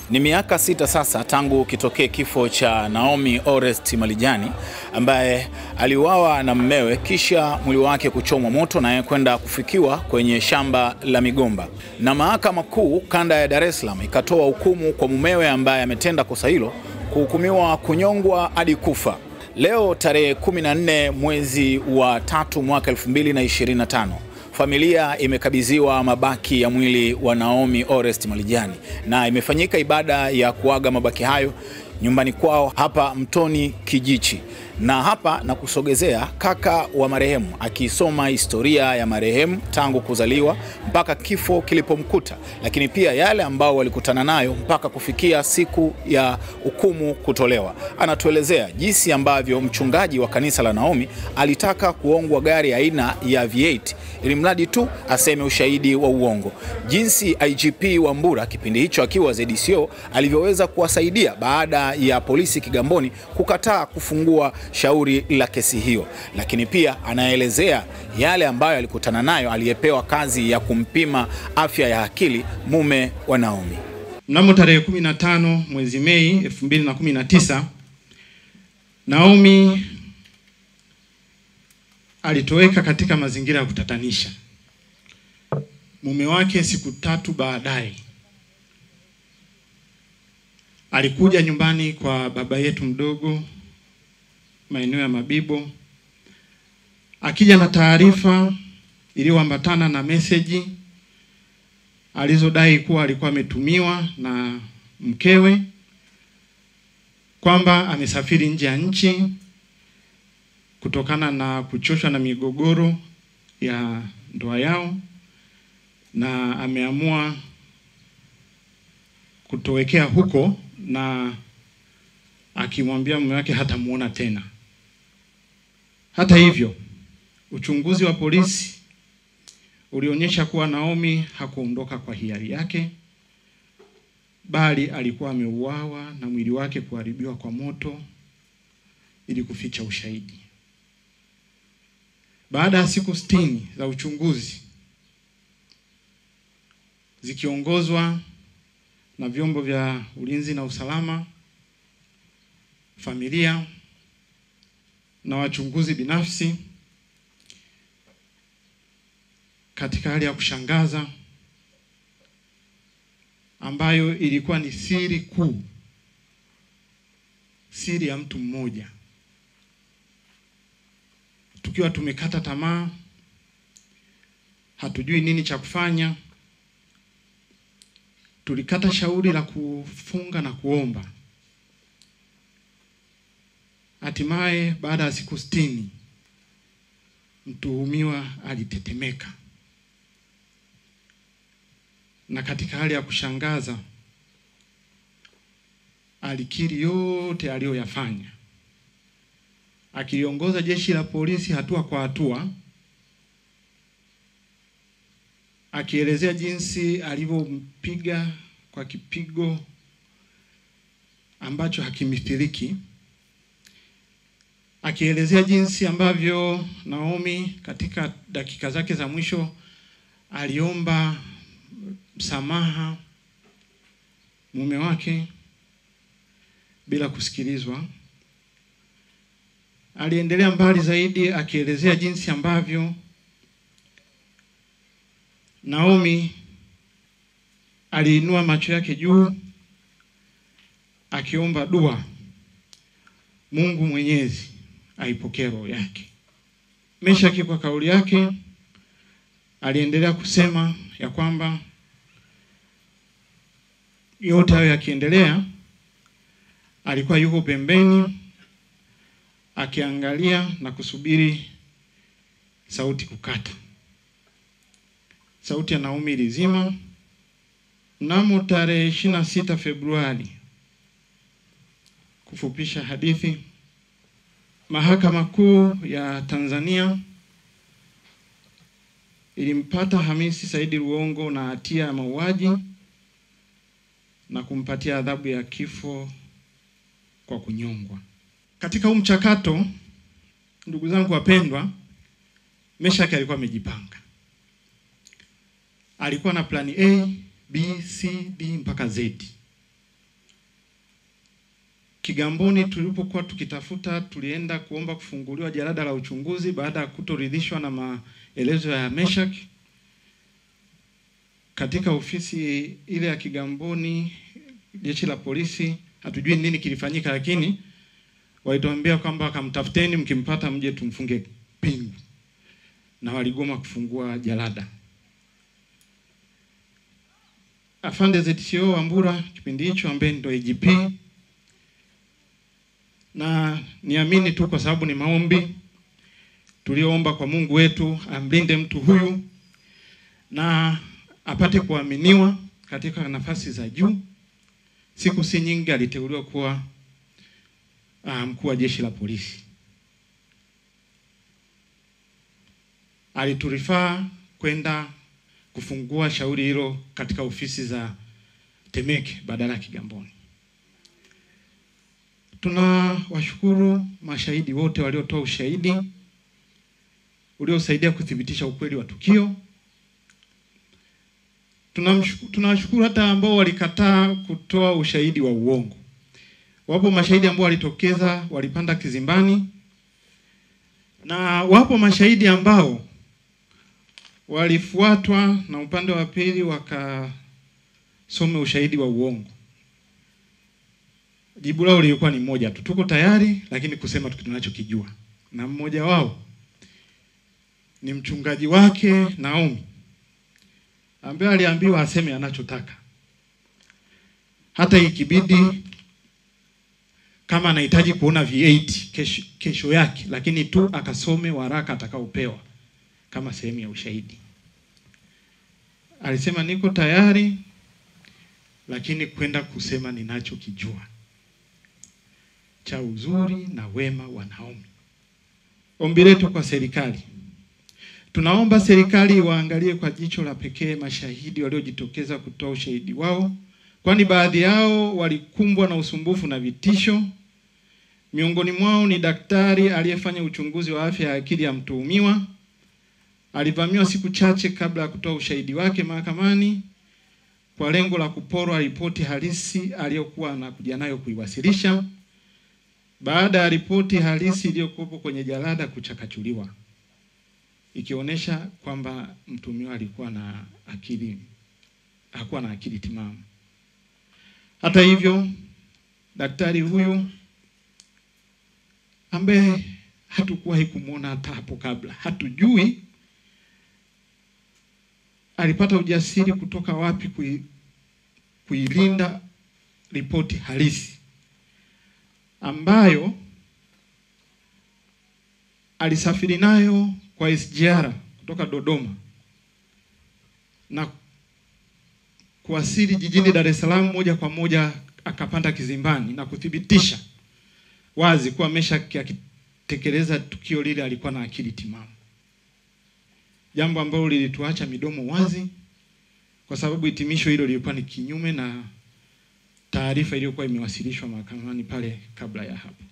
Ni miaka 6 sasa tangu kitokee kifo cha Naomi Orest Malijani ambaye aliuawa na mmewe kisha mwili wake kuchomwa moto na kwenda kufikiwa kwenye shamba la migomba. Na Mahakama Kuu Kanda ya Dar es Salaam ikatoa hukumu kwa mumewe ambaye ametenda kosa hilo kuhukumiwa kunyongwa hadi kufa. Leo tarehe 14 mwezi wa 3 mwaka 2025. Familia imekabidhiwa mabaki ya mwili wa Naomi Orest Malijani na imefanyika ibada ya kuaga mabaki hayo nyumbani kwao hapa Mtoni Kijichi. Na hapa na kusogezea kaka wa marehemu akisoma historia ya marehemu tangu kuzaliwa mpaka kifo kilipomkuta, lakini pia yale ambao walikutana nayo mpaka kufikia siku ya hukumu kutolewa. Anatuelezea jinsi ambavyo mchungaji wa kanisa la Naomi alitaka kuongwa gari aina ya V8 ili mradi tu aseme ushahidi wa uongo. Jinsi IGP Wambura kipindi hicho akiwa ZDCO alivyoweza kuwasaidia baada ya polisi Kigamboni kukataa kufungua shauri la kesi hiyo. Lakini pia anaelezea yale ambayo alikutana nayo aliyepewa kazi ya kumpima afya ya akili mume wa Naomi. Mnamo tarehe 15 mwezi Mei 2019, Naomi alitoweka katika mazingira ya kutatanisha. Mume wake siku 3 baadaye alikuja nyumbani kwa baba yetu mdogo maeneo ya Mabibo, akija na taarifa iliyoambatana na meseji alizodai kuwa alikuwa ametumiwa na mkewe kwamba amesafiri nje ya nchi kutokana na kuchoshwa na migogoro ya ndoa yao na ameamua kutowekea huko, na akimwambia mume wake hatamuona tena. Hata hivyo, uchunguzi wa polisi ulionyesha kuwa Naomi hakuondoka kwa hiari yake, bali alikuwa ameuawa na mwili wake kuharibiwa kwa moto ili kuficha ushahidi. Baada ya siku 60 za uchunguzi zikiongozwa na vyombo vya ulinzi na usalama, familia na wachunguzi binafsi, katika hali ya kushangaza ambayo ilikuwa ni siri kuu, siri ya mtu mmoja, tukiwa tumekata tamaa, hatujui nini cha kufanya, tulikata shauri la kufunga na kuomba. Hatimaye baada ya siku 60 mtuhumiwa alitetemeka, na katika hali ya kushangaza alikiri yote aliyoyafanya, akiongoza jeshi la polisi hatua kwa hatua, akielezea jinsi alivyompiga kwa kipigo ambacho hakimithiliki, akielezea jinsi ambavyo Naomi katika dakika zake za mwisho aliomba msamaha mume wake bila kusikilizwa. Aliendelea mbali zaidi akielezea jinsi ambavyo Naomi aliinua macho yake juu akiomba dua Mungu Mwenyezi aipokee roho yake. Meshaki kwa kauli yake aliendelea kusema ya kwamba yote hayo yakiendelea, alikuwa yuko pembeni akiangalia na kusubiri sauti kukata. Sauti ya Naomi ilizima. Mnamo tarehe 26 Februari, kufupisha hadithi, Mahakama Kuu ya Tanzania ilimpata Hamisi Saidi Ruongo na hatia ya mauaji na kumpatia adhabu ya kifo kwa kunyongwa. Katika huu mchakato, ndugu zangu wapendwa, Meshaki alikuwa amejipanga. Alikuwa na plani A, B, C, D mpaka Z. Kigamboni tulipokuwa tukitafuta, tulienda kuomba kufunguliwa jalada la uchunguzi baada ya kutoridhishwa na maelezo ya Meshak. Katika ofisi ile ya Kigamboni, jeshi la polisi, hatujui nini kilifanyika, lakini walituambia kwamba kamtafuteni, mkimpata mje tumfunge pingu, na waligoma kufungua jalada. Afande ZCO Wambura kipindi hicho, ambaye ndo IGP, na niamini tu kwa sababu ni maombi tulioomba kwa Mungu wetu amlinde mtu huyu na apate kuaminiwa katika nafasi za juu. Siku si nyingi aliteuliwa kuwa mkuu wa jeshi la polisi. Aliturifaa kwenda kufungua shauri hilo katika ofisi za Temeke badala ya Kigamboni. Tunawashukuru mashahidi wote waliotoa ushahidi uliosaidia kuthibitisha ukweli wa tukio. Tunawashukuru hata ambao walikataa kutoa ushahidi wa uongo. Wapo mashahidi ambao walitokeza, walipanda kizimbani, na wapo mashahidi ambao walifuatwa na upande wa pili wakasome ushahidi wa uongo. Jibu lao lilikuwa ni moja tu: tuko tayari, lakini kusema tunachokijua. Na mmoja wao ni mchungaji wake Naomi, ambaye aliambiwa aseme anachotaka, hata ikibidi kama anahitaji kuona V8 kesho yake, lakini tu akasome waraka atakaopewa kama sehemu ya ushahidi. Alisema niko tayari, lakini kwenda kusema ninachokijua. Cha uzuri na wema wa Naomi. Ombi letu kwa serikali, tunaomba serikali waangalie kwa jicho la pekee mashahidi waliojitokeza kutoa ushahidi wao, kwani baadhi yao walikumbwa na usumbufu na vitisho. Miongoni mwao ni daktari aliyefanya uchunguzi wa afya ya akili ya mtuhumiwa. Alivamiwa siku chache kabla ya kutoa ushahidi wake mahakamani kwa lengo la kuporwa ripoti halisi aliyokuwa anakuja nayo kuiwasilisha, baada ya ripoti halisi iliyokuwa kwenye jalada kuchakachuliwa, ikionyesha kwamba mtuhumiwa alikuwa na akili, hakuwa na akili timamu. Hata hivyo, daktari huyu ambaye hatukuwahi kumuona hata hapo kabla, hatujui alipata ujasiri kutoka wapi kuilinda ripoti halisi ambayo alisafiri nayo kwa SGR kutoka Dodoma na kuwasili jijini Dar es Salaam moja kwa moja, akapanda kizimbani na kuthibitisha wazi kuwa Meshak akitekeleza tukio lile alikuwa na akili timamu. Jambo ambalo lilituacha midomo wazi, kwa sababu hitimisho hilo lilikuwa ni kinyume na taarifa iliyokuwa imewasilishwa mahakamani pale kabla ya hapo.